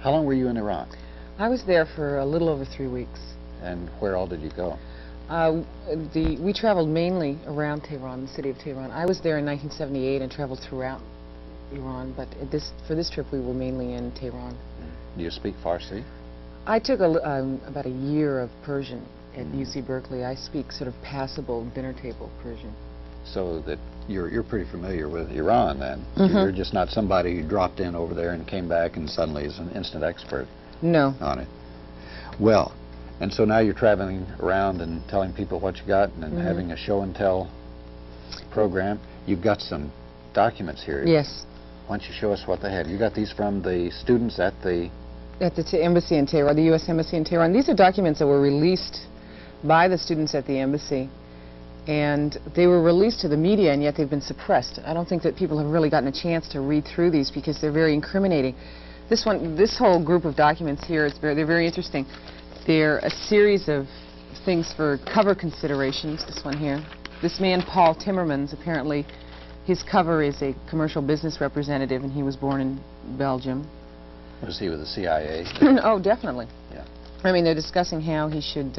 How long were you in Iran? I was there for a little over 3 weeks. And where all did you go? We traveled mainly around Tehran, the city of Tehran. I was there in 1978 and traveled throughout Iran, but for this trip we were mainly in Tehran. Do you speak Farsi? I took about a year of Persian at UC Berkeley. I speak sort of passable dinner table Persian. So that you're pretty familiar with Iran then. Mm-hmm. You're just not somebody who dropped in over there and came back and suddenly is an instant expert. No. On it. Well, and so now you're traveling around and telling people what you got and having a show and tell program. You've got some documents here. Yes. Why don't you show us what they have? You got these from the students at the embassy in Tehran, the U.S. Embassy in Tehran. These are documents that were released by the students at the embassy, and they were released to the media, and yet they've been suppressed. I don't think that people have really gotten a chance to read through these because they're very incriminating. This whole group of documents here, they're very interesting. They're a series of things for cover considerations. This one here. This man, Paul Timmermans, apparently his cover is a commercial business representative, and he was born in Belgium. Was he with the CIA? Oh, definitely. Yeah. I mean, they're discussing how he should,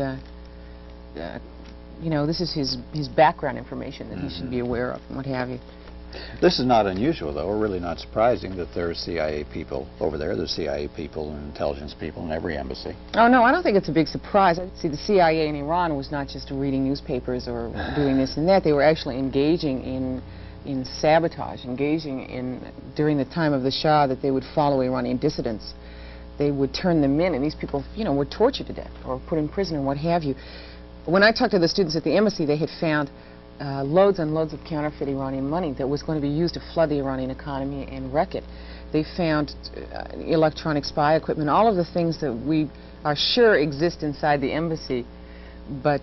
you know, this is his background information that he should be aware of and what have you. This is not unusual, though, or really not surprising that there are CIA people over there. There's CIA people and intelligence people in every embassy. Oh, no, I don't think it's a big surprise. See, the CIA in Iran was not just reading newspapers or doing this and that. They were actually engaging in sabotage, during the time of the Shah, that they would follow Iranian dissidents. They would turn them in, and these people, you know, were tortured to death or put in prison and what have you. When I talked to the students at the embassy, they had found loads and loads of counterfeit Iranian money that was going to be used to flood the Iranian economy and wreck it. They found electronic spy equipment, all of the things that we are sure exist inside the embassy, but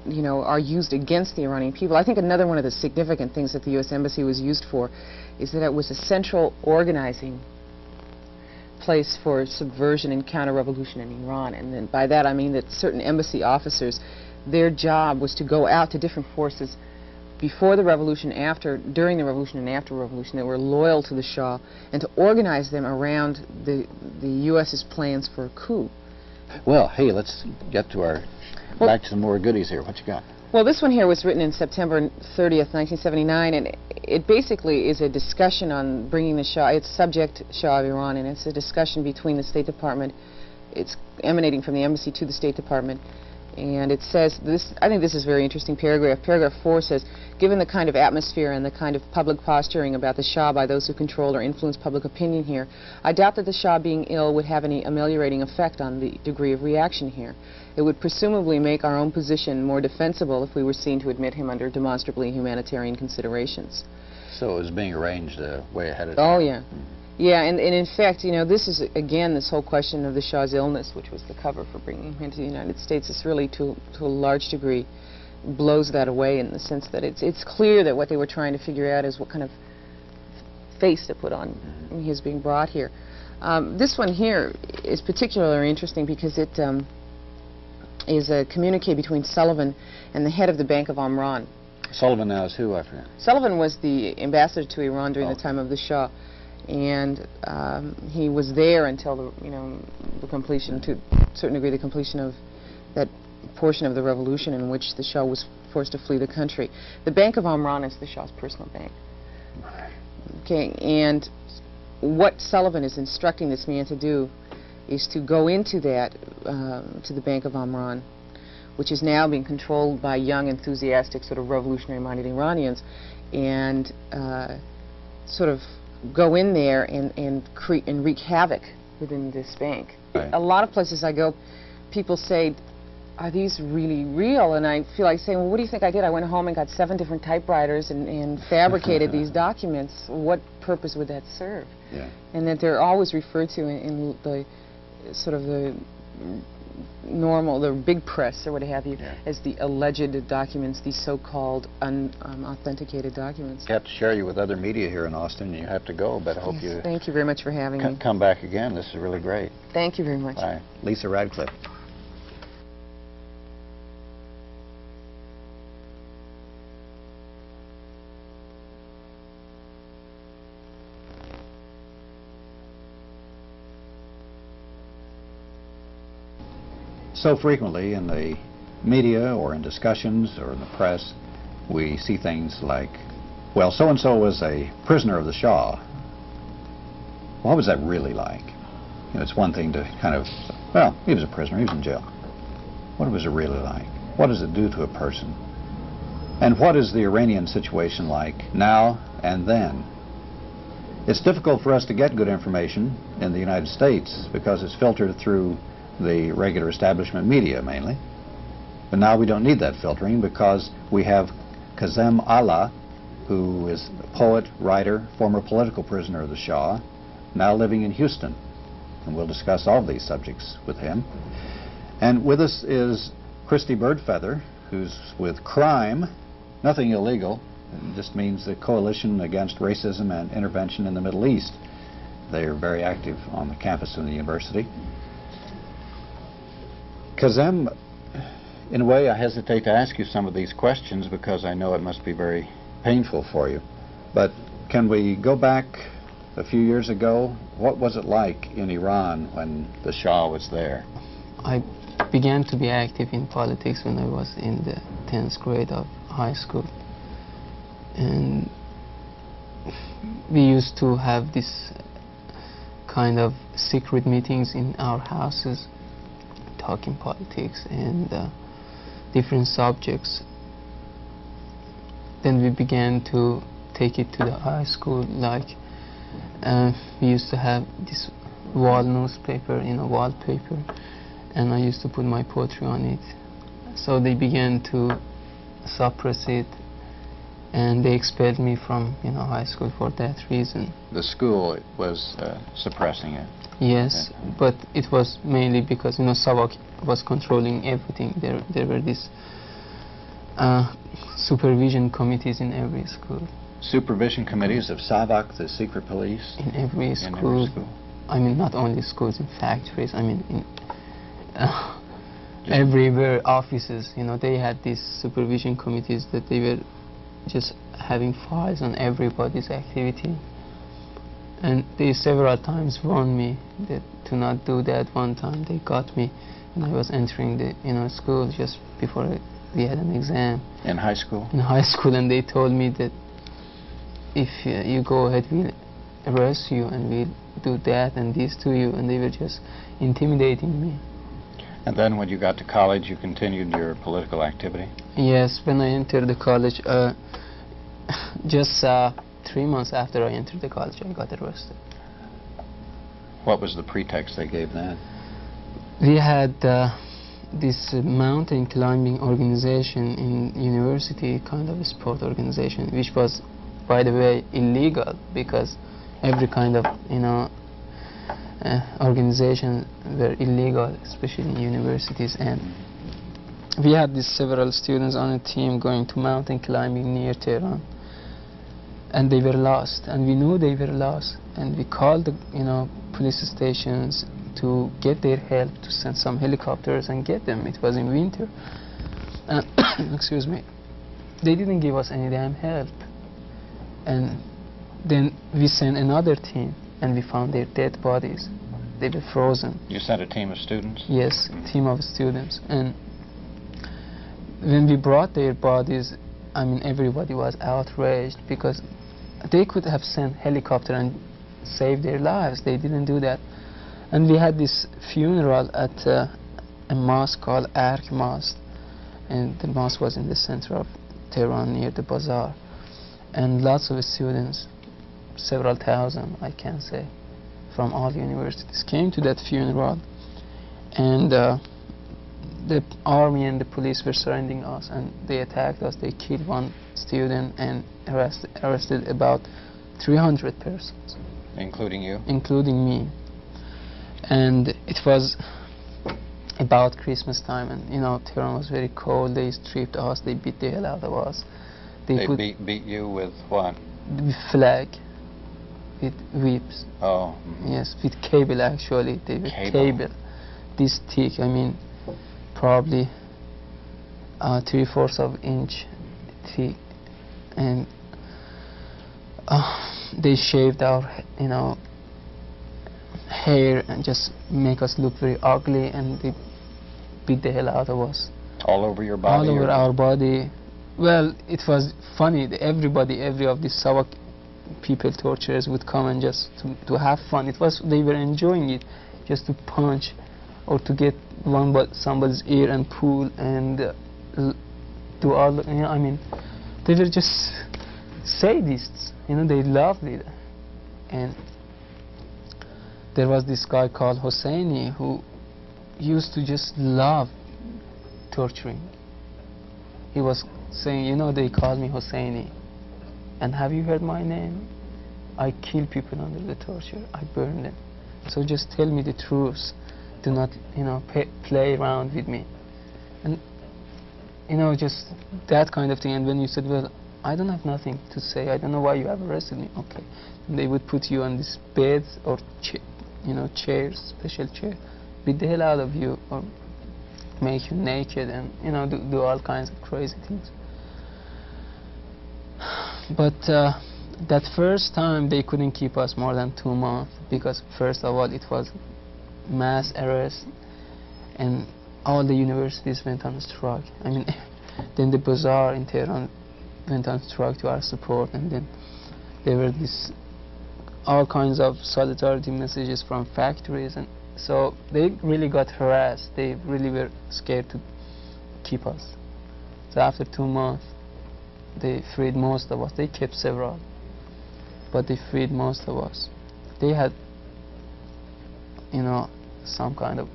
you know, are used against the Iranian people. I think another one of the significant things that the U.S. Embassy was used for is that it was a central organizing place for subversion and counter-revolution in Iran. And then by that I mean that certain embassy officers, their job was to go out to different forces before the revolution, during the revolution, and after the revolution that were loyal to the Shah, and to organize them around the U.S.'s plans for a coup. Well, hey, let's get to back to some more goodies here. What you got? Well, this one here was written in September 30th, 1979, and it basically is a discussion on bringing the Shah. It's subject Shah of Iran, and it's a discussion between the State Department. It's emanating from the embassy to the State Department. And it says, I think this is a very interesting paragraph. Paragraph 4 says, given the kind of atmosphere and the kind of public posturing about the Shah by those who control or influence public opinion here, I doubt that the Shah being ill would have any ameliorating effect on the degree of reaction here. It would presumably make our own position more defensible if we were seen to admit him under demonstrably humanitarian considerations. So it was being arranged way ahead of time. Oh, yeah. Yeah, and in fact, you know, this is, again, this whole question of the Shah's illness, which was the cover for bringing him into the United States, is really, to a large degree, blows that away in the sense that it's clear that what they were trying to figure out is what kind of face to put on his being brought here. This one here is particularly interesting because it is a communique between Sullivan and the head of the Bank of Omran. Sullivan now is who, I forget? Sullivan was the ambassador to Iran during the time of the Shah. And he was there until the completion, to a certain degree, the completion of that portion of the revolution in which the Shah was forced to flee the country. The Bank of Omran is the Shah's personal bank. Okay, and what Sullivan is instructing this man to do is to go into that, to the Bank of Omran, which is now being controlled by young, enthusiastic, sort of revolutionary-minded Iranians, and sort of go in there and wreak havoc within this bank. Right. A lot of places I go, people say, are these really real? And I feel like saying, well, what do you think I did? I went home and got 7 different typewriters and fabricated these documents. What purpose would that serve? Yeah. And that they're always referred to in the sort of the normal, the big press or what have you, as the alleged documents, these so-called unauthenticated documents. I have to share you with other media here in Austin, and you have to go, but I hope you... Thank you very much for having me. Come back again. This is really great. Thank you very much. Bye. Lisa Radcliffe. So frequently in the media or in discussions or in the press, we see things like, well, so-and-so was a prisoner of the Shah. What was that really like? You know, it's one thing to kind of, well, he was a prisoner, he was in jail. What was it really like? What does it do to a person? And what is the Iranian situation like now and then? It's difficult for us to get good information in the United States because it's filtered through the regular establishment media mainly. But now we don't need that filtering because we have Kazem Allah, who is a poet, writer, former political prisoner of the Shah, now living in Houston. And we'll discuss all of these subjects with him. And with us is Christy Birdfeather, who's with CRIME, nothing illegal. It just means the Coalition Against Racism and Intervention in the Middle East. They are very active on the campus of the university. Kazem, in a way, I hesitate to ask you some of these questions because I know it must be very painful for you. But can we go back a few years ago? What was it like in Iran when the Shah was there? I began to be active in politics when I was in the 10th grade of high school. And we used to have this kind of secret meetings in our houses, talking politics and different subjects. Then we began to take it to the high school, like we used to have this wall newspaper, wallpaper, and I used to put my poetry on it. So they began to suppress it, and they expelled me from high school for that reason. The school was suppressing it? Yes, okay. But it was mainly because SAVAK was controlling everything. There were these supervision committees in every school. Supervision committees of SAVAK, the secret police? In every school. I mean, not only schools, in factories. I mean, in everywhere, offices. They had these supervision committees that they were just having files on everybody's activity. And they several times warned me that to not do that. One time they got me when I was entering the school just before we had an exam. In high school? In high school, and they told me that if you go ahead, we'll arrest you and we'll do that and this to you, and they were just intimidating me. And then when you got to college, you continued your political activity? Yes, when I entered the college, just 3 months after I entered the college, I got arrested. What was the pretext they gave then? We had this mountain climbing organization in university, kind of a sport organization, which was, by the way, illegal because every kind of organization were illegal, especially in universities. And we had these several students on a team going to mountain climbing near Tehran, and they were lost, and we knew they were lost, and we called the police stations to get their help, to send some helicopters and get them. It was in winter. Excuse me. They didn't give us any damn help. And then we sent another team, and we found their dead bodies. They were frozen. You sent a team of students? Yes, a team of students. And when we brought their bodies, I mean, everybody was outraged because they could have sent helicopter and saved their lives. They didn't do that. And we had this funeral at a mosque called Ark Mosque, and the mosque was in the center of Tehran near the bazaar. And lots of students, several thousand, I can say, from all universities came to that funeral. And the army and the police were surrounding us, and they attacked us. They killed one student and arrested about 300 persons. Including you? Including me. And it was about Christmas time, and Tehran was very cold. They stripped us, they beat the hell out of us. They beat you with what? With flag, with whips. Oh. Yes, with cable actually. They were cable. This thick, I mean, probably 3/4 of an inch thick. And they shaved our, hair and just make us look very ugly, and they beat the hell out of us. All over your body? All over or our body. Well, it was funny. Every of the SAVAK people, torturers, would come and just to have fun. They were enjoying it, just to punch or to get somebody's ear and pull and do all. I mean, they were just sadists. They loved it. And there was this guy called Hosseini who used to just love torturing. He was saying, they call me Hosseini. And have you heard my name? I kill people under the torture. I burn them. So just tell me the truth. Do not, play around with me. And, just that kind of thing. And when you said, well, I don't have nothing to say. I don't know why you have arrested me. Okay. And they would put you on this bed or, chairs, special chair, beat the hell out of you or make you naked and, do all kinds of crazy things. But that first time they couldn't keep us more than 2 months because first of all it was mass arrest and all the universities went on strike. I mean, then the bazaar in Tehran went on strike to our support, and then there were all kinds of solidarity messages from factories, and so they really got harassed. They really were scared to keep us. So after 2 months they freed most of us. They kept several, but they freed most of us. They had, some kind of,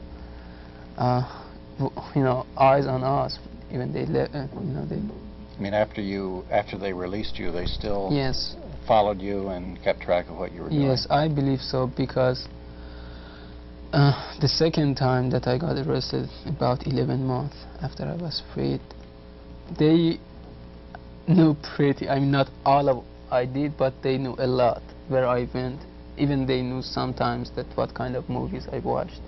eyes on us. Even they left, they. I mean, after they released you, they still Yes. followed you and kept track of what you were doing? Yes, I believe so, because the second time that I got arrested, about 11 months after I was freed, they knew not all of I did, but they knew a lot where I went. Even they knew sometimes that what kind of movies I watched.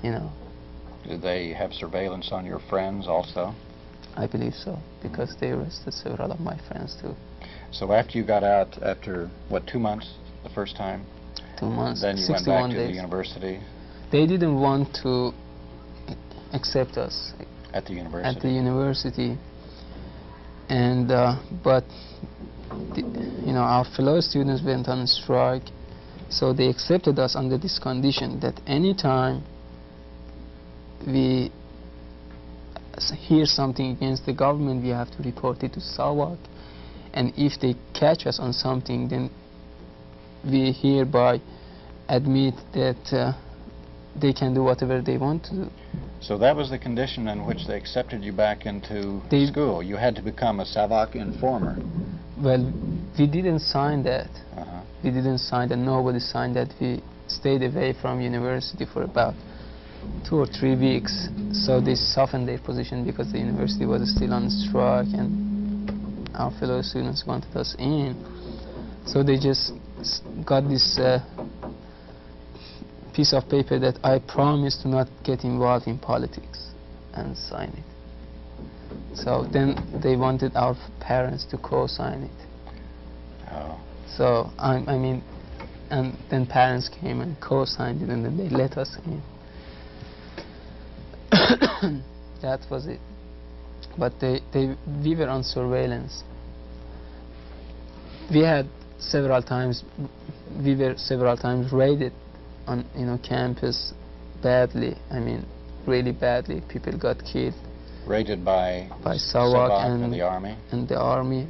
Did they have surveillance on your friends also? I believe so, because they arrested several of my friends too. So after you got out, after, 2 months the first time? 2 months, Then you went 61 back to days. the university? They didn't want to accept us At the university? at the university. And, but, our fellow students went on strike, so they accepted us under this condition that any time we hear something against the government, we have to report it to SAVAK, and if they catch us on something, then we hereby admit that they can do whatever they want to do. So that was the condition in which they accepted you back into school. You had to become a SAVAK informer. Well, we didn't sign that. Uh-huh. We didn't sign that. Nobody signed that. We stayed away from university for about 2 or 3 weeks. So they softened their position because the university was still on strike and our fellow students wanted us in. So they just got this piece of paper that I promised to not get involved in politics and sign it. So then they wanted our parents to co-sign it. Oh. So and then parents came and co-signed it, and then they let us in. That was it. But we were on surveillance. We were several times raided on campus badly. I mean, really badly. People got killed. Raided by SAVAK and the army? And the army.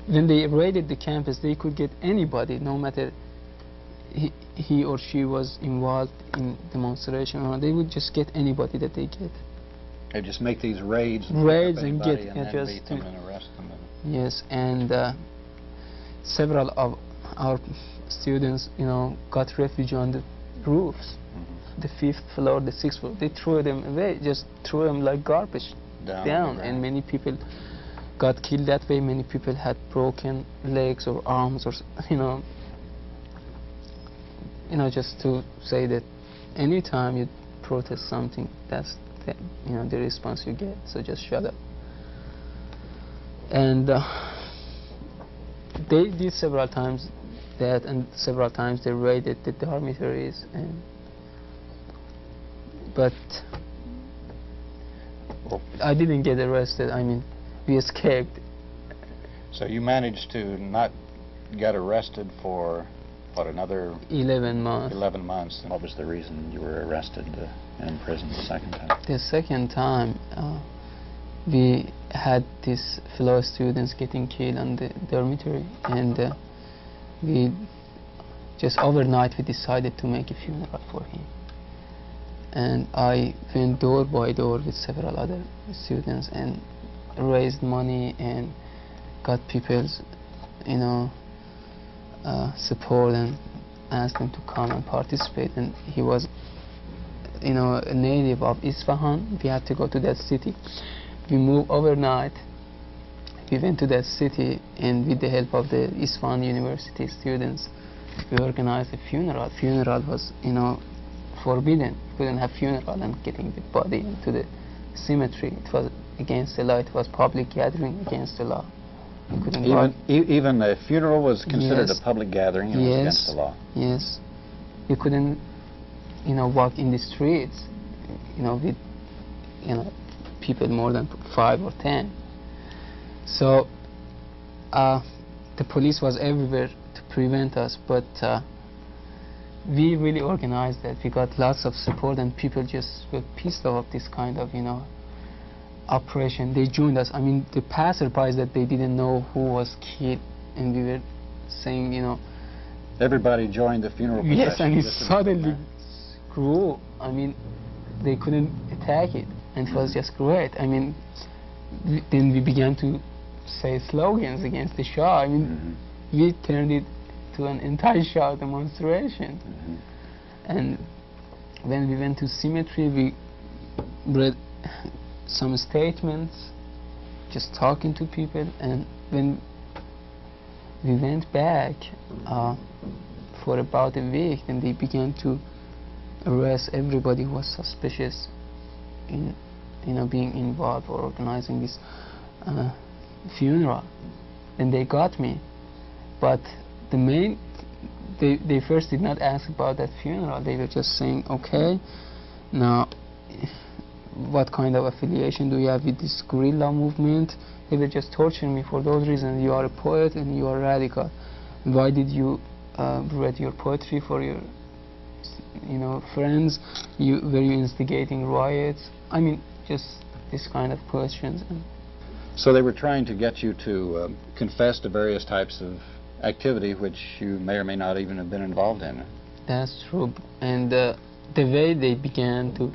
When they raided the campus, they could get anybody, no matter he or she was involved in demonstration, or they would just get anybody that they get. They just make these raids and get and then beat them and arrest them. Yes, and several of our students, got refuge on the roofs. Mm-hmm. The 5th floor, the 6th floor. They threw them away, just threw them like garbage down. And many people got killed that way. Many people had broken legs or arms, or just to say that anytime you protest something, that's the response you get. So just shut up. And they did several times that, and several times they raided the dormitories. But Well, I didn't get arrested. I mean, we escaped. so you managed to not get arrested for, what, another 11 months. 11 months. And what was the reason you were arrested and imprisoned the second time? The second time, we had these fellow students getting killed on the dormitory, and we just overnight we decided to make a funeral for him. And I went door by door with several other students and raised money and got people's, you know, support, and asked them to come and participate. And he was, you know, a native of Isfahan. We had to go to that city. We moved overnight. We went to that city, and with the help of the Isfahan University students, we organized a funeral. Funeral was, you know, forbidden. Couldn't have funeral and getting the body into the cemetery. It was against the law. It was public gathering against the law. You couldn't Even a funeral was considered Yes. a public gathering and was against the law. Yes. You couldn't, you know, walk in the streets, you know, with, you know, people more than 5 or 10. So the police was everywhere to prevent us, but we really organized that. We got lots of support, and people just were pissed off this kind of, you know, operation. They joined us. I mean, the passersby that they didn't know who was killed, and we were saying, you know, Everybody joined the funeral procession. yes, and it just suddenly grew. I mean, they couldn't attack it, and it was just great. I mean, then we began to say slogans against the Shah. I mean, we turned it to an anti-Shah demonstration. And when we went to cemetery, we read some statements, just talking to people. And when we went back for about a week, then they began to arrest everybody who was suspicious in, you know, being involved or organizing this funeral. And they got me, but the main, they first did not ask about that funeral. They were just saying, okay, now what kind of affiliation do you have with this guerrilla movement? They were just torturing me for those reasons. You are a poet and you are radical. Why did you read your poetry for your, you know, friends? Were you instigating riots? I mean, just this kind of questions. So they were trying to get you to confess to various types of activity which you may or may not even have been involved in. That's true. And the way they began to,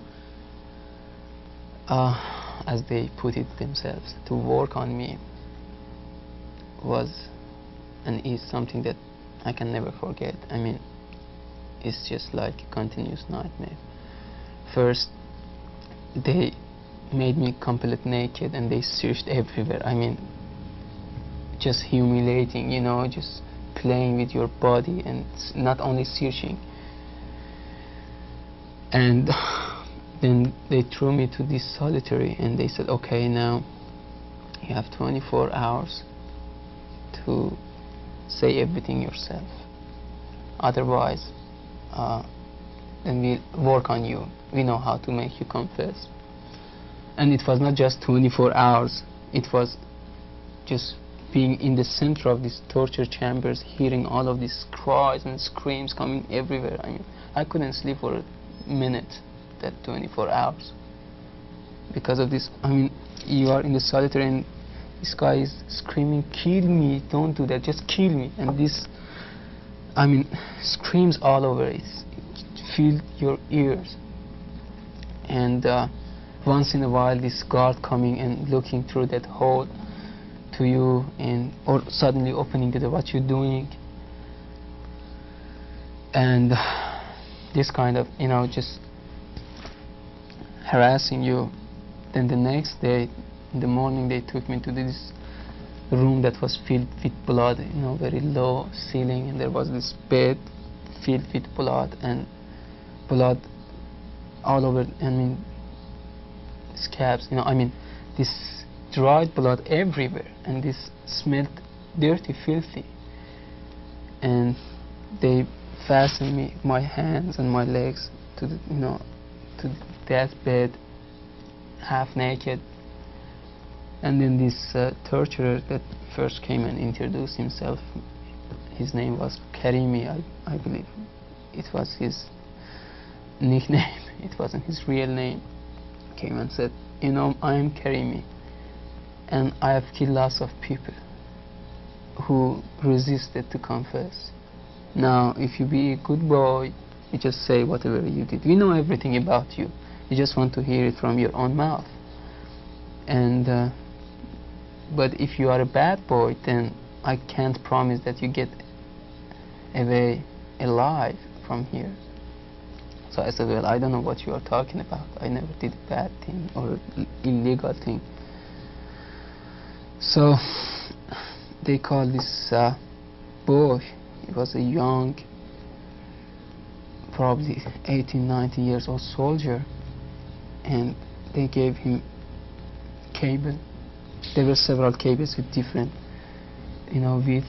as they put it themselves, to work on me was and is something that I can never forget. I mean, it's just like a continuous nightmare. First, they made me completely naked and they searched everywhere. I mean, just humiliating, you know, just playing with your body and not only searching. And then they threw me to this solitary and they said, okay, now you have 24 hours to say everything yourself. Otherwise, then we'll work on you. We know how to make you confess. And it was not just 24 hours. It was just being in the center of these torture chambers, hearing all of these cries and screams coming everywhere. I mean, I couldn't sleep for a minute that 24 hours because of this. I mean, you are in the solitary and this guy is screaming, kill me, don't do that, just kill me. And this, I mean, screams all over. It filled your ears. And once in a while this guard coming and looking through that hole to you, and or suddenly opening the door, what you doing? And this kind of, you know, just harassing you. Then the next day in the morning they took me to this room that was filled with blood, you know, very low ceiling, and there was this bed filled with blood and blood all over. I mean, scabs, you know, I mean, this dried blood everywhere, and this smelled dirty, filthy. And they fastened me, my hands and my legs to the, you know, to that bed, half naked. And then this torturer that first came and introduced himself, his name was Karimi, I believe. It was his nickname, it wasn't his real name. Came and said, you know, I am Karimi, and I have killed lots of people who resisted to confess. Now, if you be a good boy, you just say whatever you did. We know everything about you. You just want to hear it from your own mouth. And but if you are a bad boy, then I can't promise that you get away alive from here. So I said, well, I don't know what you are talking about. I never did a bad thing or illegal thing. So they called this boy, he was a young, probably 18, 19 years old soldier, and they gave him cable. There were several cables with different, you know, width,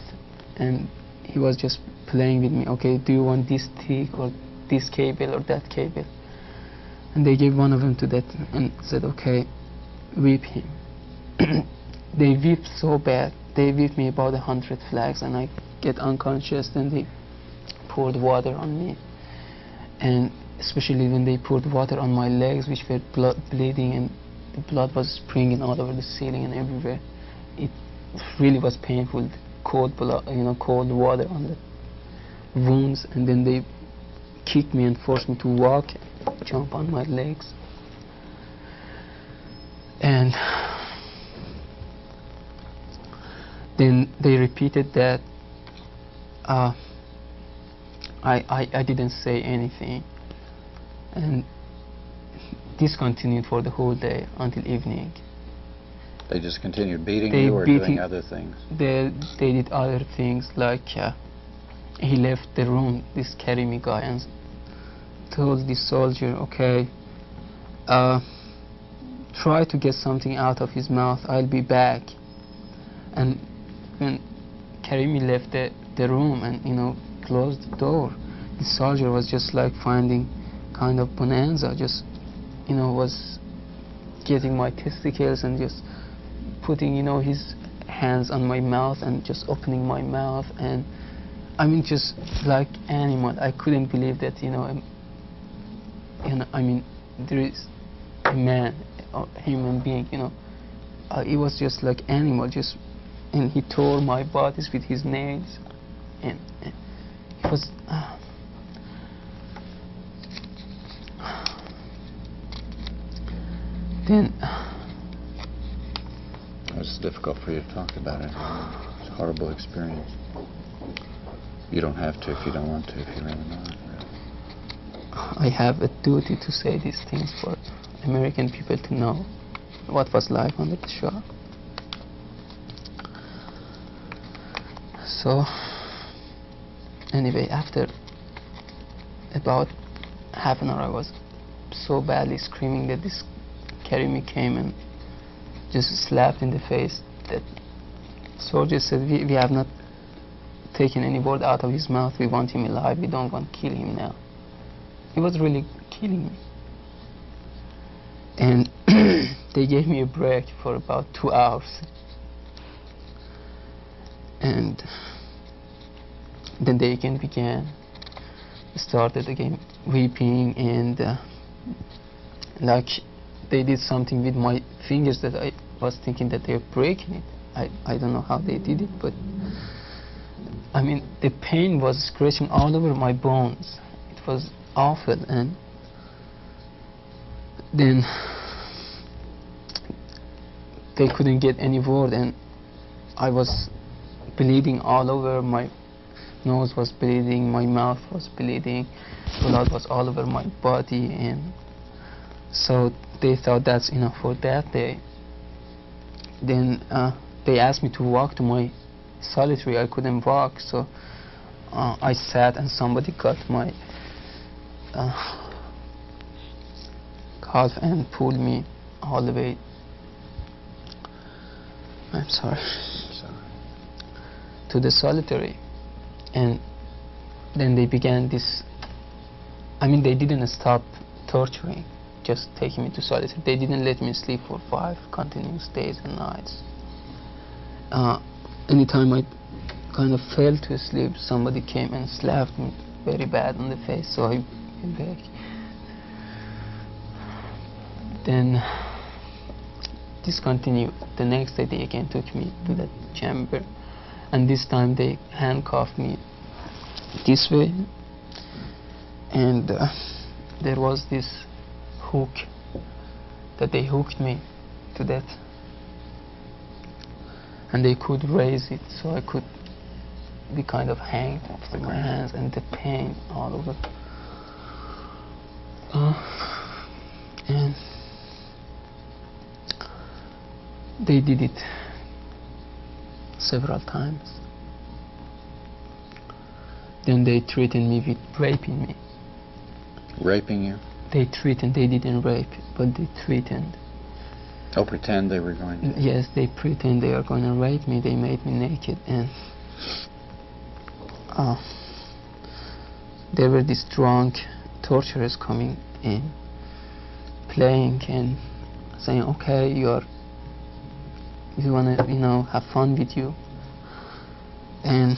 and he was just playing with me. Okay, do you want this thick or this cable or that cable? And they gave one of them to that and said, okay, whip him. They whipped so bad. They whipped me about 100 flags, and I get unconscious. Then they poured water on me, and especially when they poured water on my legs, which were bleeding, and the blood was springing all over the ceiling and everywhere. It really was painful. Cold blood, you know, cold water on the wounds, and then they kicked me and forced me to walk, jump on my legs, and then they repeated that I didn't say anything, and this continued for the whole day until evening. They just continued beating you or doing other things? They did other things, like he left the room, this Karimi guy, and told this soldier, okay, try to get something out of his mouth, I'll be back. And when Karimi left the room and, you know, closed the door, the soldier was just like finding kind of bonanza, just, you know, was getting my testicles and just putting, you know, his hands on my mouth and just opening my mouth, and I mean, just like animal. I couldn't believe that, you know, I mean, there is a man, a human being, you know. It was just like animal, just, and he tore my bodies with his nails, and it was. Then it's difficult for you to talk about it. It's a horrible experience. You don't have to if you don't want to, if you really want. I have a duty to say these things for American people to know what was life under the Shah. So anyway, after about half an hour, I was so badly screaming that this Karimi came and just slapped in the face. That soldier said, we have not taken any word out of his mouth. We want him alive. We don't want to kill him now. He was really killing me. And they gave me a break for about 2 hours. And then they again began. Started again weeping, and like they did something with my fingers that I was thinking that they were breaking it. I don't know how they did it, but I mean, the pain was scratching all over my bones. It was awful. And then they couldn't get any word, and I was bleeding all over. My nose was bleeding, my mouth was bleeding, blood was all over my body, and so they thought that's enough for that day. Then they asked me to walk to my solitary. I couldn't walk, so I sat, and somebody cut my calf and pulled me all the way. I'm sorry. To the solitary. And then they began this. I mean, they didn't stop torturing. just taking me to solitary. They didn't let me sleep for 5 continuous days and nights. Anytime I kind of fell to sleep, somebody came and slapped me very bad on the face, so I went back. Then this continued. The next day they again took me to that chamber, and this time they handcuffed me this way, and there was this hook that they hooked me to that, and they could raise it so I could be kind of hanged off my hands, and the pain all over. And they did it several times. Then they threatened me with raping me. Raping you? They threatened, they didn't rape, but they threatened. Oh, pretend they were going to? Yes, they pretend they are going to rape me. They made me naked, and there were these drunk torturers coming in, playing and saying, okay, you want to, have fun with you. And,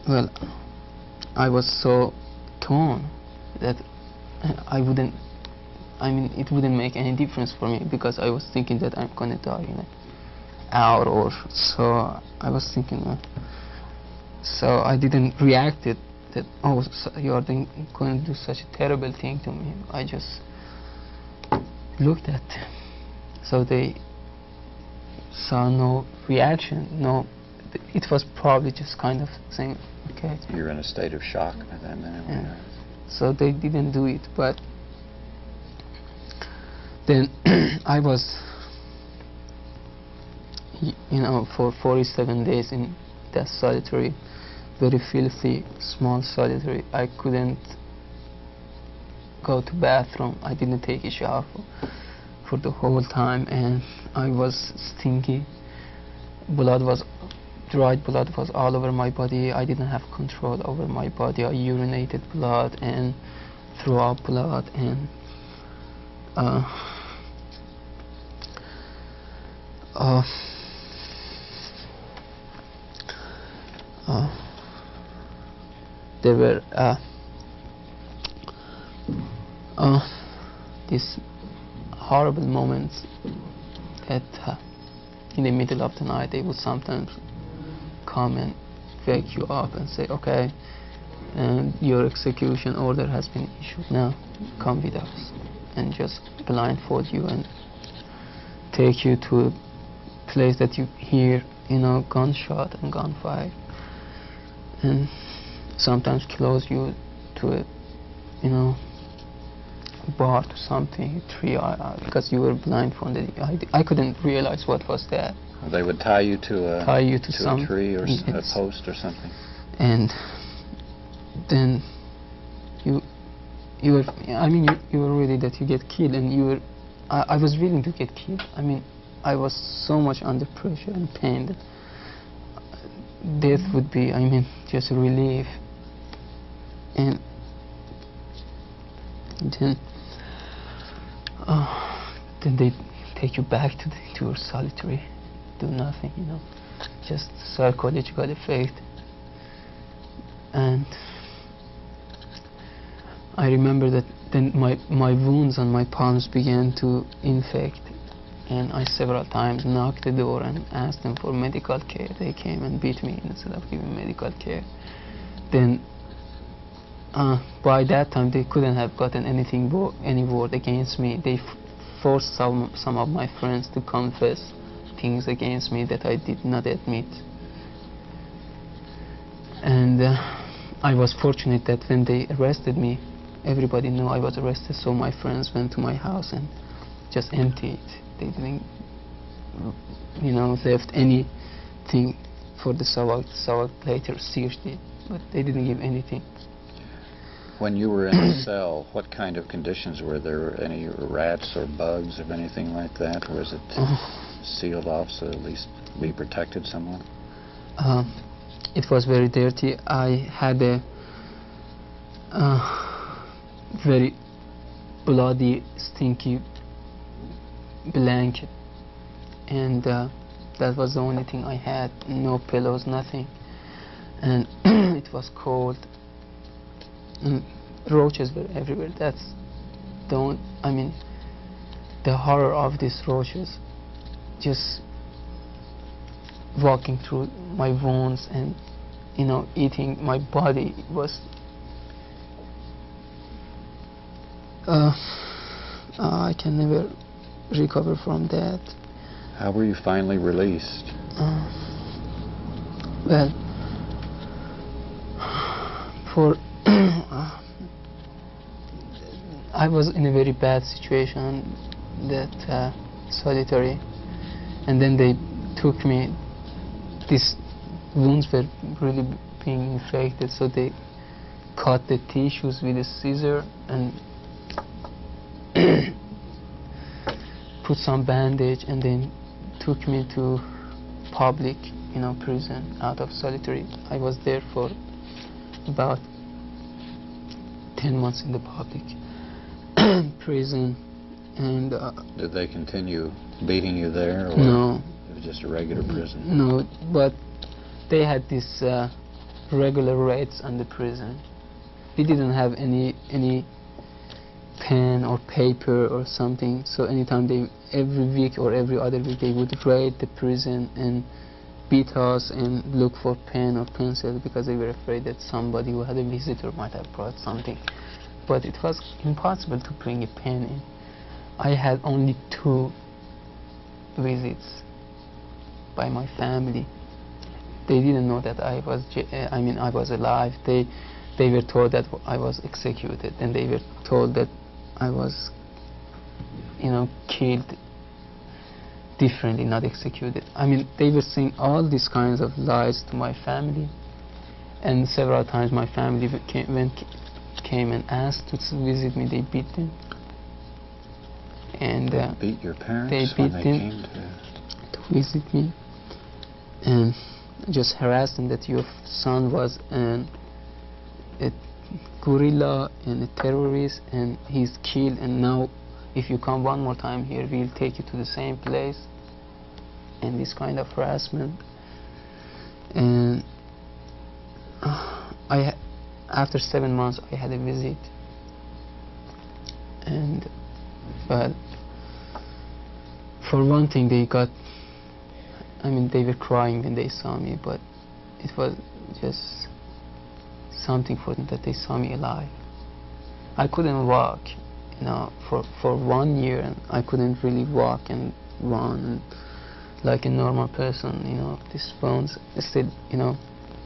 well, I was so torn that it wouldn't make any difference for me, because I was thinking that I'm going to die in an hour or so. I was thinking, so I didn't react it that, oh, so you are going to do such a terrible thing to me. I just looked at them. So they saw no reaction, it was probably just kind of saying, okay. You're in a state of shock by then. Yeah. So they didn't do it, but then I was, for 47 days in that solitary, very filthy, small solitary. I couldn't go to bathroom. I didn't take a shower for the whole time, and I was stinky. Dried blood was all over my body. I didn't have control over my body. I urinated blood and threw up blood, and there were these horrible moments that in the middle of the night they would sometimes come and wake you up and say, okay, and your execution order has been issued, now come with us, and just blindfold you and take you to a place that you hear gunshot and gunfire, and sometimes close you to a bar to something, because you were blindfolded. I couldn't realize what was that. They would tie you to a tree or yes, a post or something. And then you were ready that you get killed, and I was willing to get killed. I was so much under pressure and pain that death would be, just a relief. And then they take you back to your solitary, do nothing, just psychological effect. And I remember that then my wounds on my palms began to infect, and I several times knocked the door and asked them for medical care. They came and beat me instead of giving medical care. Then by that time they couldn't have gotten any word against me. They forced some of my friends to confess things against me that I did not admit. And I was fortunate that when they arrested me, everybody knew I was arrested, so my friends went to my house and just emptied. They didn't, left anything for the SAVAK. SAVAK later searched it, but they didn't give anything. When you were in the cell, what kind of conditions were there? Any rats or bugs or anything like that? Or was it sealed off so at least be protected somewhat? It was very dirty. I had a very bloody, stinky blanket, and that was the only thing I had. No pillows, nothing, and it was cold. And roaches were everywhere. That's I mean, the horror of these roaches, just walking through my wounds and, you know, eating my body was. I can never recover from that. How were you finally released? Well, for I was in a very bad situation, that solitary, and then they took me. These wounds were really being infected, so they cut the tissues with a scissor and put some bandage, and then took me to public, you know, prison out of solitary. I was there for about 10 months in the public prison, and did they continue beating you there, or no, it was just a regular prison? No, but they had these regular rates on the prison. We didn't have any pen or paper or something, so anytime every week or every other week, they would raid the prison and beat us and look for pen or pencil, because they were afraid that somebody who had a visitor might have brought something. But it was impossible to bring a pen in. I had only 2 visits by my family. They didn't know that I was alive. They were told that I was executed, and they were told that I was, you know, killed differently, not executed. I mean, they were saying all these kinds of lies to my family, and several times my family came and asked to visit me. They beat them. And beat your parents they when beat they them came to visit me, and just harassed them that your son was a guerrilla and a terrorist, and he's killed, and now if you come one more time here, we'll take you to the same place, and this kind of harassment. And after 7 months I had a visit, and but for one thing, they were crying when they saw me, but it was just something for them that they saw me alive. I couldn't walk, you know, for 1 year, and I couldn't really walk and run like a normal person, you know. These bones still, you know,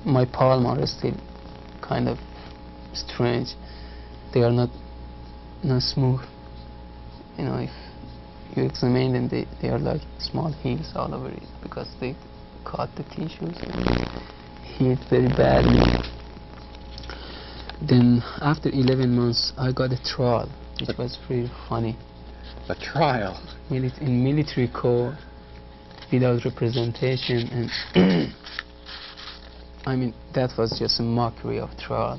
my palm are still kind of strange. They are not smooth. You know, if you examine them, they are like small heels all over it, because they cut the tissues and healed very badly. Then after 11 months I got a trial, which was pretty funny. A trial? In military court, without representation, and I mean, that was just a mockery of trial.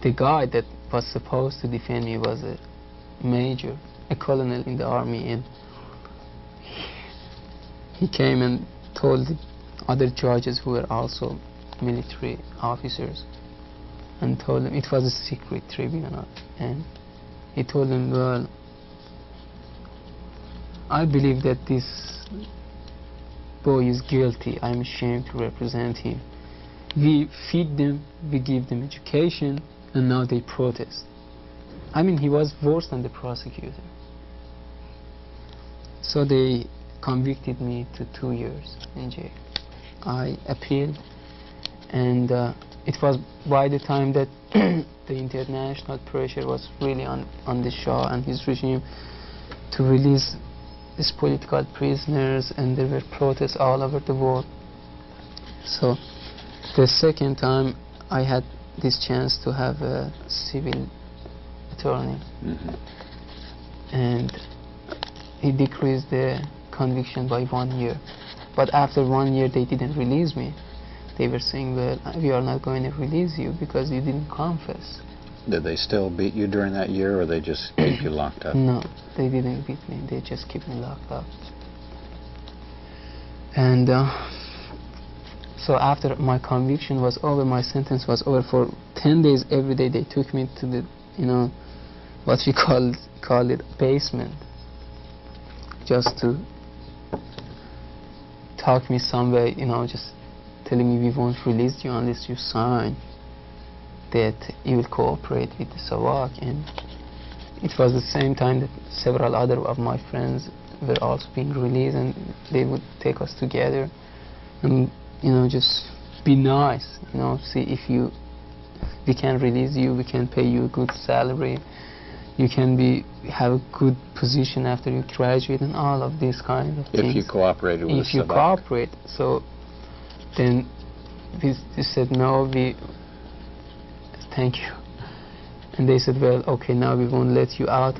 The guy that was supposed to defend me was a major, a colonel in the army, and he came and told the other judges who were also military officers, and told them it was a secret tribunal, and he told them, well, I believe that this boy is guilty. I'm ashamed to represent him. We feed them, we give them education, and now they protest. I mean, he was worse than the prosecutor. So they convicted me to 2 years in jail. I appealed, and it was by the time that the international pressure was really on the Shah and his regime to release these political prisoners, and there were protests all over the world. So the second time I had this chance to have a civil attorney, and he decreased the conviction by 1 year. But after 1 year they didn't release me. They were saying, well, we are not going to release you because you didn't confess. Did they still beat you during that year, or they just keep you locked up? No, they didn't beat me. They just keep me locked up. And so after my conviction was over, my sentence was over, for 10 days every day they took me to the, what we call it basement, just to talk me some way, just telling me we won't release you unless you sign that you will cooperate with the SAVAK. And it was the same time that several other of my friends were also being released, and they would take us together and just be nice, see if we can release you, we can pay you a good salary, you can have a good position after you graduate, and all of these kind of things. If you cooperated with If you cooperate. So then we said no, thank you. And they said, well, okay, now we won't let you out,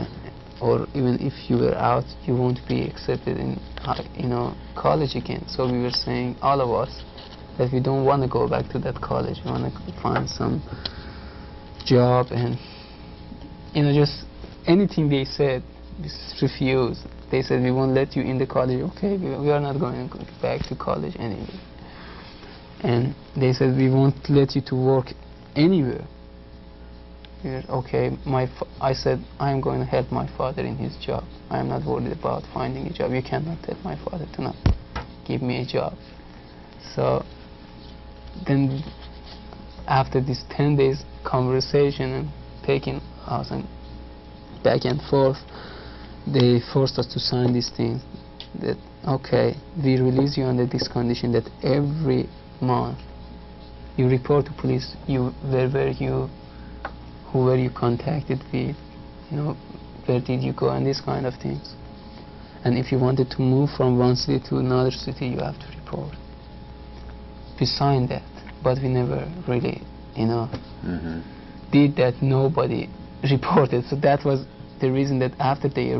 or even if you were out, you won't be accepted in college again. So we were saying, all of us, that we don't want to go back to that college. We want to find some job, and just anything they said, we refused. They said, we won't let you in the college. Okay, we are not going to go back to college anyway. And they said, we won't let you to work anywhere. Okay, I said, I'm going to help my father in his job. I am not worried about finding a job. You cannot tell my father to not give me a job. So then after this 10 days conversation and taking us and back and forth, they forced us to sign these things that, okay, we release you under this condition that every month you report to police who were you contacted with, where did you go, and these kind of things. And if you wanted to move from one city to another city, you have to report. We signed that, but we never really, did that. Nobody reported. So that was the reason that after they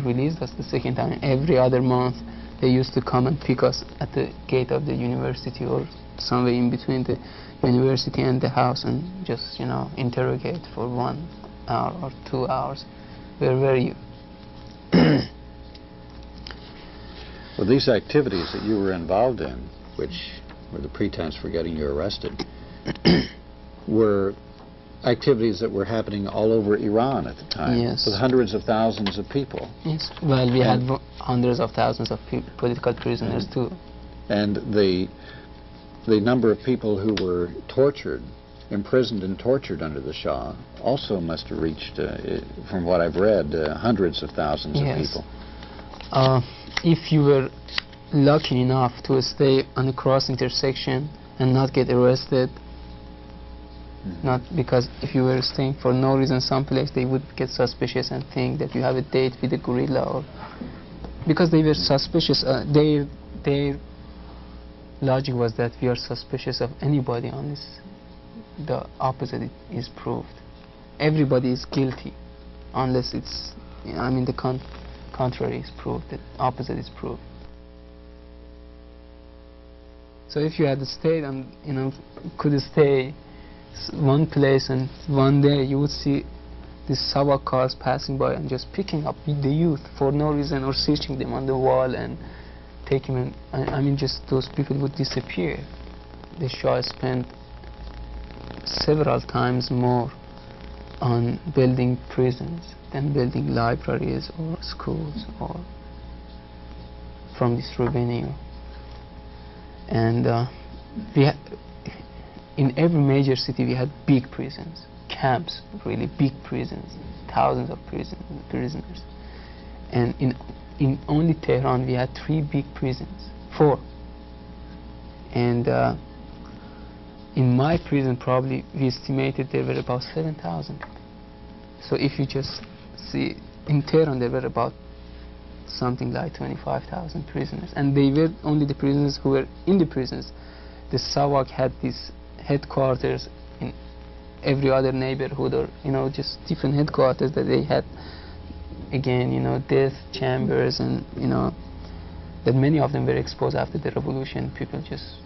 released us the second time, every other month they used to come and pick us at the gate of the university or somewhere in between the university and the house, and just interrogate for 1 hour or 2 hours. Where were you? Well, these activities that you were involved in, which were the pretense for getting you arrested, were activities that were happening all over Iran at the time, yes, with hundreds of thousands of people. Yes, well, we had hundreds of thousands of political prisoners too. And the number of people who were tortured, imprisoned and tortured under the Shah also must have reached, from what I've read, hundreds of thousands of people. If you were lucky enough to stay on a cross intersection and not get arrested, not because if you were staying for no reason someplace, they would get suspicious and think that you have a date with a guerrilla, or because they were suspicious. Their logic was that we are suspicious of anybody unless the opposite is proved. Everybody is guilty unless it's, the contrary is proved, the opposite is proved. So if you had stayed and could stay one place, and one day you would see these SAVAK cars passing by and just picking up the youth for no reason, or searching them on the wall and taking them. Just those people would disappear. The Shah spent several times more on building prisons than building libraries or schools or from this revenue. And in every major city we had big prisons, camps, really big prisons, thousands of prisoners. And in only Tehran we had 3 big prisons, 4. And in my prison probably we estimated there were about 7,000. So if you just see, in Tehran there were about something like 25,000 prisoners, and they were only the prisoners who were in the prisons. The SAVAK had these headquarters in every other neighborhood, or just different headquarters that they had, again, death chambers, and that many of them were exposed after the revolution. People just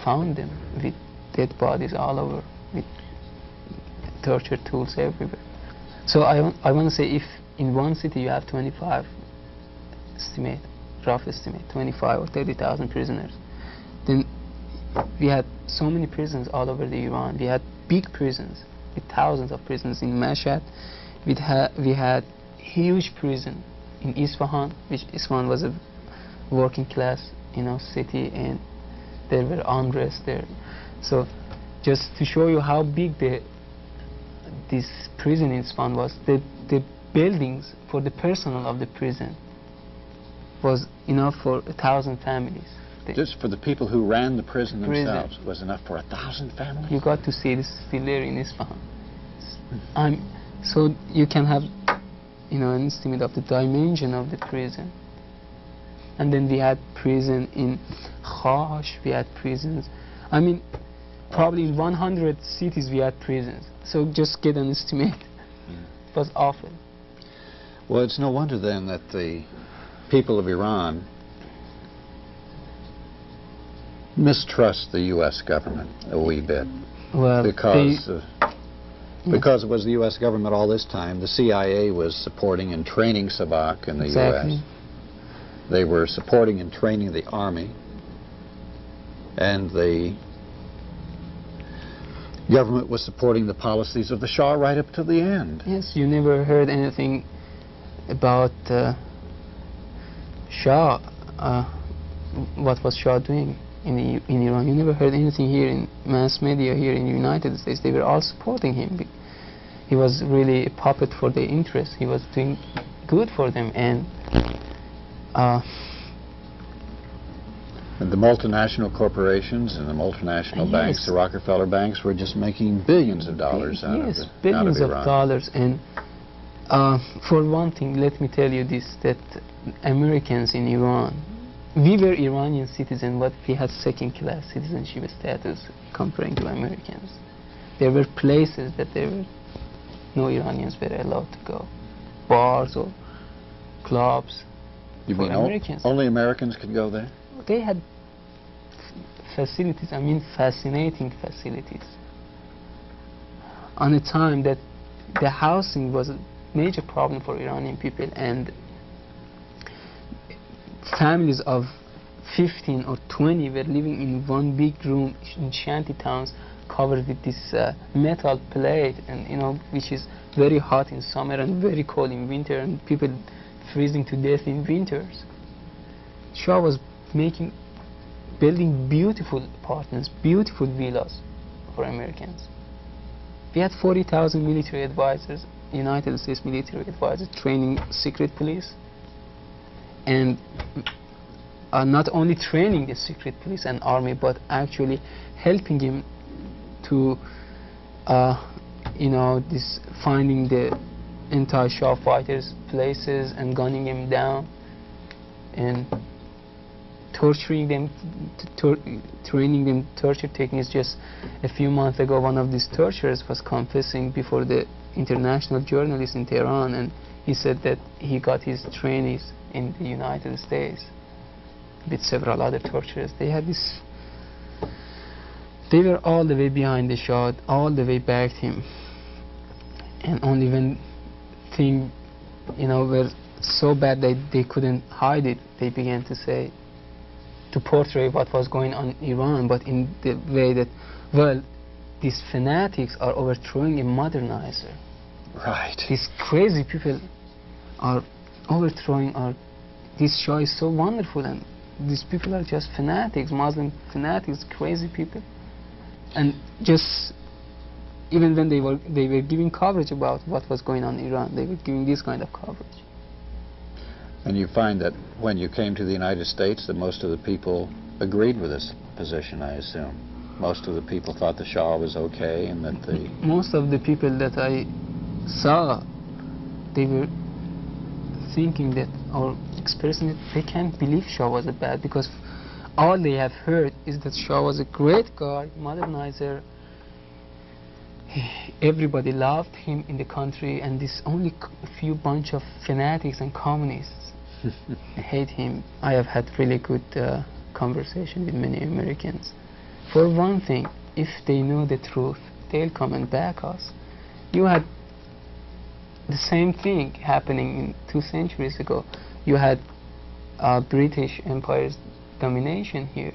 found them with dead bodies all over, with torture tools everywhere. So I want to say, if in one city you have 25, rough estimate, 25 or 30,000 prisoners, then we had so many prisons all over the Iran. We had big prisons with thousands of prisons in Mashhad. We had huge prison in Isfahan, which Isfahan was a working class, city, and there were unrest there. So just to show you how big this prison in Isfahan was, the buildings for the personnel of the prison was enough for 1,000 families. Just for the people who ran the prison themselves was enough for 1,000 families? You got to see this still there in Isfahan. So you can have an estimate of the dimension of the prison. And then we had prison in Khash, we had prisons. I mean, probably in 100 cities we had prisons. So just get an estimate. It was awful. Well, it's no wonder then that the people of Iran mistrust the U.S. government a wee bit. Well, because it was the U.S. government all this time. The CIA was supporting and training SAVAK in the exactly. U.S. They were supporting and training the army, and the government was supporting the policies of the Shah right up to the end. Yes, you never heard anything about Shah, what was Shah doing in Iran. You never heard anything here in mass media here in the United States. They were all supporting him. He was really a puppet for their interests. He was doing good for them, and the multinational corporations and the multinational banks, the Rockefeller banks, were just making billions of dollars out of Iran. Billions of dollars. And for one thing, let me tell you this, that Americans in Iran, we were Iranian citizens, but we had second-class citizenship status comparing to Americans. There were places that no Iranians were allowed to go, bars or clubs. You mean Americans. Only Americans could go there? They had facilities, fascinating facilities. On a time that the housing was a major problem for Iranian people, and families of 15 or 20 were living in one big room in shanty towns covered with this metal plate, and which is very hot in summer and very cold in winter, and people freezing to death in winters. Shah was building beautiful apartments, beautiful villas for Americans. We had 40,000 military advisors, United States military advisors, training secret police, and not only training the secret police and army, but actually helping him to, finding the anti-Shah fighters' places and gunning them down, and torturing them, training them torture techniques. Just a few months ago, one of these torturers was confessing before the international journalists in Tehran, and he said that he got his trainees in the United States with several other torturers. They were all the way behind the Shah, all the way backed him, and only when things were so bad that they couldn't hide it, they began to portray what was going on in Iran, but in the way that, well, these fanatics are overthrowing a modernizer. Right. These crazy people are overthrowing this Shah is so wonderful, and these people are just fanatics, Muslim fanatics, crazy people. And just even when they were giving coverage about what was going on in Iran, they were giving this kind of coverage. And you find that when you came to the United States that most of the people agreed with this position, I assume. Most of the people thought the Shah was okay, and that most of the people that I saw, they were thinking that, or expressing that they can't believe Shah was a bad, because all they have heard is that Shah was a great guy, modernizer. Everybody loved him in the country, and this only few bunch of fanatics and communists hate him. I have had really good conversation with many Americans. For one thing, if they know the truth, they'll come and back us. You had the same thing happening in 2 centuries ago. You had British Empire's domination here.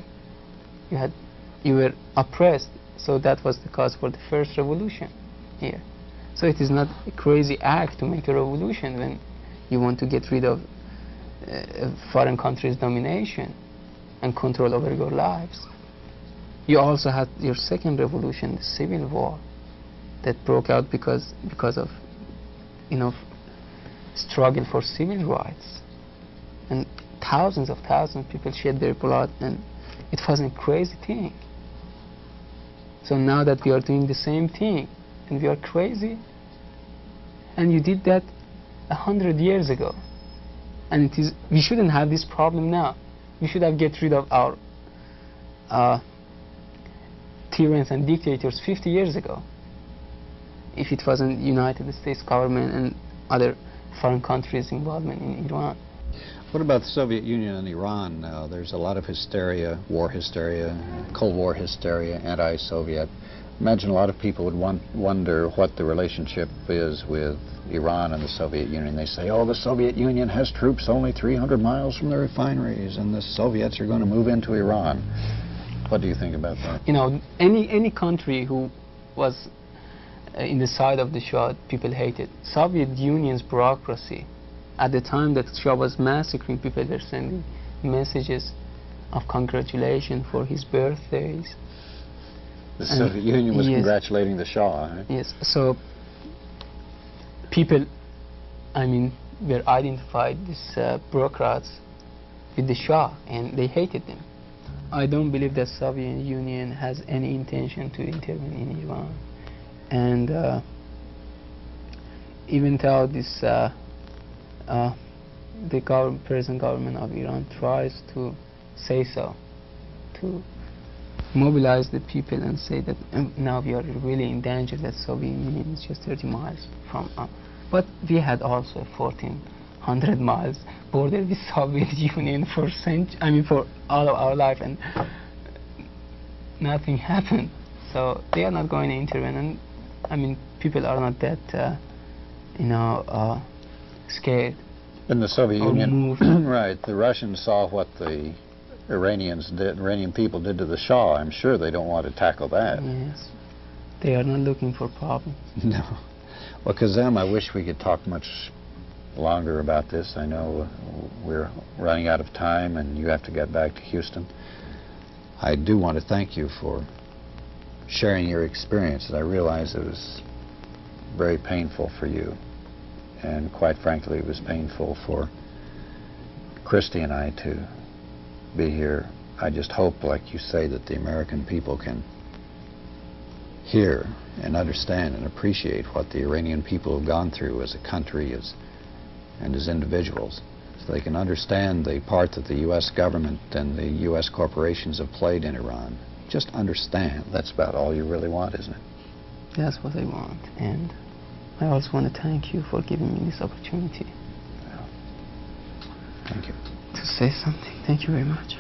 You were oppressed, so that was the cause for the first revolution here. So it is not a crazy act to make a revolution when you want to get rid of foreign countries' domination and control over your lives. You also had your second revolution, the Civil War, that broke out because of struggle for civil rights, and thousands of people shed their blood, and it was a crazy thing. So now that we are doing the same thing, and we are crazy, and you did that 100 years ago, and we shouldn't have this problem now. We should have get rid of our tyrants and dictators 50 years ago, if it wasn't United States government and other foreign countries' involvement in Iran. What about the Soviet Union and Iran now? There's a lot of hysteria, war hysteria, Cold War hysteria, anti-Soviet. Imagine a lot of people would wonder what the relationship is with Iran and the Soviet Union. They say, oh, the Soviet Union has troops only 300 miles from the refineries, and the Soviets are going to move into Iran. What do you think about that? Any country who was in the side of the Shah, people hated. Soviet Union's bureaucracy, at the time that Shah was massacring people, were sending messages of congratulations for his birthdays. The Soviet Union was congratulating the Shah. Right? Yes, so people, were identified, these bureaucrats, with the Shah, and they hated them. I don't believe that Soviet Union has any intention to intervene in Iran. And even though this, the present government of Iran tries to say so, to mobilize the people and say that now we are really in danger, that Soviet Union is just 30 miles from us. But we had also a 1,400 miles border with Soviet Union for for all of our life, and nothing happened. So they are not going to intervene, and people are not that scared. In the Soviet Union, moved. right? The Russians saw what the Iranian people did to the Shah. I'm sure they don't want to tackle that. Yes, they are not looking for problems. No. Well, Kazem, I wish we could talk much longer about this. I know we're running out of time and you have to get back to Houston. I do want to thank you for sharing your experiences. I realize it was very painful for you, and quite frankly it was painful for Christy and I to be here. I just hope, like you say, that the American people can hear and understand and appreciate what the Iranian people have gone through as a country and as individuals, so they can understand the part that the U.S. government and the U.S. corporations have played in Iran. Just understand. That's about all you really want, isn't it? That's what I want. And I also want to thank you for giving me this opportunity. Well, thank you. To say something. Thank you very much.